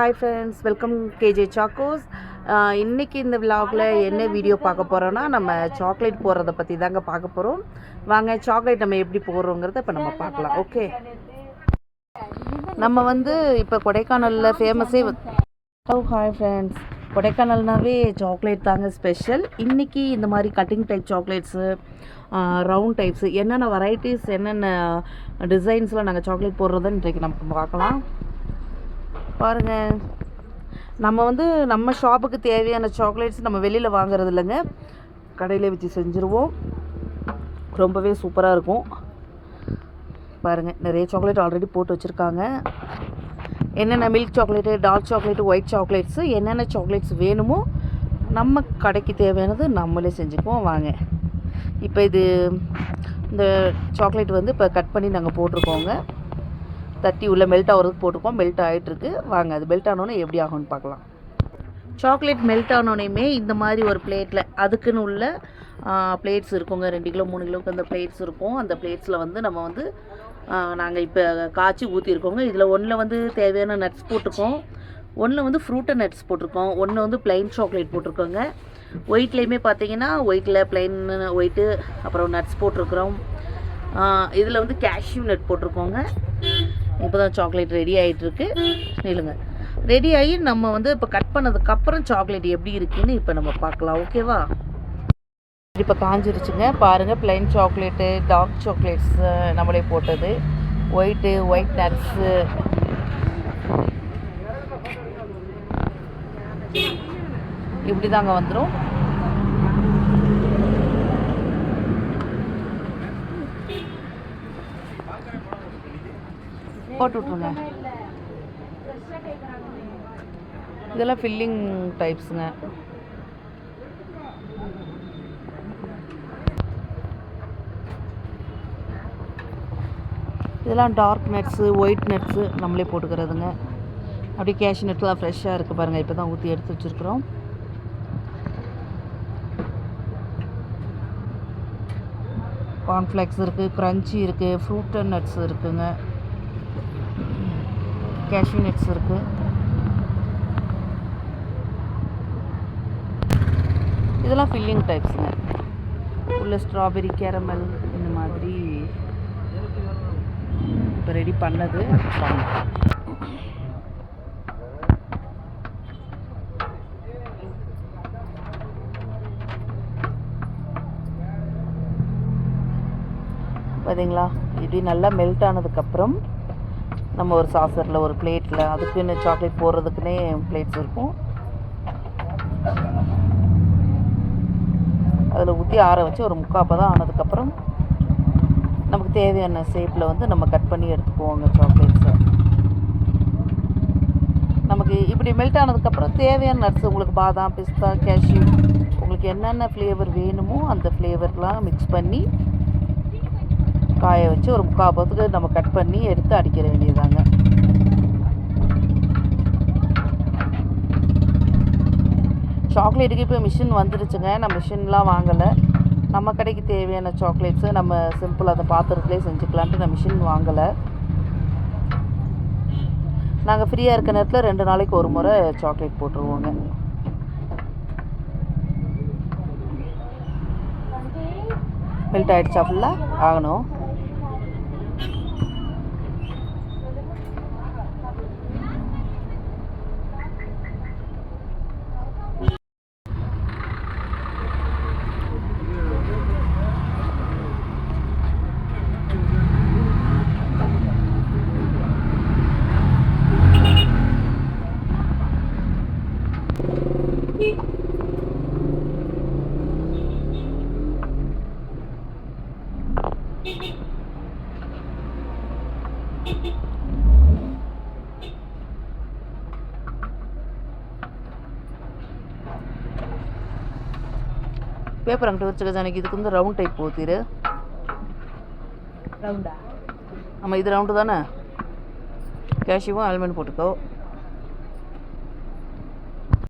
Hi friends, welcome KJ Chocos. இன்றைக்கி இந்த விலாகில் என்ன வீடியோ பார்க்க போகிறோன்னா, நம்ம சாக்லேட் போடுறத பற்றி தாங்க பார்க்க போகிறோம். வாங்க சாக்லேட் நம்ம எப்படி போடுறோங்கிறத இப்போ நம்ம பார்க்கலாம். ஓகே, நம்ம இப்போ கொடைக்கானலில் ஃபேமஸே ஹாய் ஃப்ரெண்ட்ஸ், கொடைக்கானல்னாவே சாக்லேட் தாங்க ஸ்பெஷல். இன்றைக்கி இந்த மாதிரி cutting type chocolates, round types, என்னென்ன வெரைட்டிஸ், என்னென்ன டிசைன்ஸில் நாங்கள் சாக்லேட் போடுறதுன்னு இன்றைக்கி நமக்கு பார்க்கலாம். பாருங்கள், நம்ம ஷாப்புக்கு தேவையான சாக்லேட்ஸ் நம்ம வெளியில் வாங்குறது இல்லைங்க, கடையில் வச்சு செஞ்சுருவோம். ரொம்பவே சூப்பராக இருக்கும். பாருங்கள், நிறைய சாக்லேட் ஆல்ரெடி போட்டு வச்சுருக்காங்க. என்னென்ன milk chocolate, dark chocolate, white chocolates, என்னென்ன சாக்லேட்ஸ் வேணுமோ நம்ம கடைக்கு தேவையானது நம்மளே செஞ்சுக்குவோம். வாங்க, இப்போ இந்த சாக்லேட் இப்போ கட் பண்ணி நாங்கள் போட்டிருக்கோங்க. தட்டி உள்ள மெல்ட் ஆகிறதுக்கு போட்டிருக்கோம். மெல்ட் ஆகிட்டுருக்கு. வாங்க, அது மெல்ட் ஆனோன்னே எப்படி ஆகும்னு பார்க்கலாம். சாக்லேட் மெல்ட் ஆனோனையுமே இந்த மாதிரி ஒரு பிளேட்டில், அதுக்குன்னு உள்ள பிளேட்ஸ் இருக்குங்க. 2 கிலோ 3 கிலோக்கு அந்த பிளேட்ஸ் இருக்கும். அந்த பிளேட்ஸில் நம்ம நாங்கள் இப்போ காய்ச்சி ஊற்றிருக்கோங்க. இதில் ஒன்றில் தேவையான நட்ஸ் போட்டிருக்கோம், ஒன்றில் ஃப்ரூட்டை நட்ஸ் போட்டிருக்கோம், ஒன்று ப்ளைன் சாக்லேட் போட்டிருக்கோங்க. ஒயிட்லேயுமே பார்த்தீங்கன்னா ஒயிட்டில் ப்ளைன் ஒயிட்டு, அப்புறம் நட்ஸ் போட்டிருக்கிறோம். இதில் கேஷ்யூ நட் போட்டிருக்கோங்க. இப்போ தான் சாக்லேட் ரெடி ஆகிட்டுருக்கு. இல்லைங்க, ரெடி ஆகி நம்ம இப்போ கட் பண்ணதுக்கப்புறம் சாக்லேட் எப்படி இருக்குன்னு இப்போ நம்ம பார்க்கலாம். ஓகேவா? இப்போ காஞ்சிருச்சுங்க. பாருங்கள், ப்ளைன் சாக்லேட்டு, டார்க் சாக்லேட்ஸு நம்மளே போட்டது, ஒயிட் நட்ஸு, இப்படி தாங்க வந்துடும். போட்டு விட்ருங்க. இதெல்லாம் ஃபில்லிங் டைப்ஸுங்க. இதெல்லாம் டார்க் நட்ஸு, ஒயிட் நட்ஸு நம்மளே போட்டுக்கிறதுங்க. அப்படியே கேஷ்யூ நட்ஸ்லாம் ஃப்ரெஷ்ஷாக இருக்குது பாருங்கள். இப்போ தான் ஊற்றி எடுத்து வச்சுருக்குறோம். கார்ன்ஃப்ளேக்ஸ் இருக்குது, க்ரன்ச்சி இருக்குது, ஃப்ரூட் அண்ட் நட்ஸ் இருக்குங்க, கேஷ்யூ நட்ஸ் இருக்குது. இதெல்லாம் ஃபில்லிங் டைப்ஸுங்க. உள்ள ஸ்ட்ராபெரி, கேரமல், இந்த மாதிரி இப்போ ரெடி பண்ணது. பார்த்தீங்களா? இப்படி நல்லா மெல்ட் ஆனதுக்கப்புறம் நம்ம ஒரு சாசரில், ஒரு பிளேட்டில், அதுக்குன்னு சாக்லேட் போடுறதுக்குன்னே பிளேட்ஸ் இருக்கும், அதில் ஊற்றி ஆற வச்சு ஒரு 3/4 பதம் ஆனதுக்கப்புறம் நமக்கு தேவையான ஷேப்பில் நம்ம கட் பண்ணி எடுத்துக்குவோங்க சாக்லேட்ஸை. நமக்கு இப்படி மெல்ட் ஆனதுக்கப்புறம் தேவையான நட்ஸ், உங்களுக்கு பாதாம், பிஸ்தா, கேஷ்யூ, உங்களுக்கு என்னென்ன ஃப்ளேவர் வேணுமோ அந்த ஃப்ளேவர்லாம் மிக்ஸ் பண்ணி காய வச்சு ஒரு 3/4 பதத்துக்கு நம்ம கட் பண்ணி எடுத்து அடிக்கிற வேண்டியதாங்க. சாக்லேட்டுக்கு இப்போ மிஷின் வந்துருச்சுங்க. நான் மிஷின்லாம் வாங்கலை. நம்ம கடைக்கு தேவையான சாக்லேட்ஸு நம்ம சிம்பிள் அந்த பாத்திரத்துலேயே செஞ்சுக்கலான்ட்டு நான் மிஷின் வாங்கலை. நாங்கள் ஃப்ரீயாக இருக்க நேரத்தில் 2 நாளைக்கு ஒரு முறை சாக்லேட் போட்டுருவோங்க. மெல்ட் ஆகிடுச்சா? ஃபுல்லாக ஆகணும். பேப்பர் அங்கிட்ட வச்சுக்க ஜானகி. இதுக்கு ரவுண்ட் டைப் ஊற்றிடு. ரவுண்டா? ஆமாம், இது ரவுண்டு தானே. கேஷ்யூவும் ஆல்மண்ட் போட்டுக்கோ.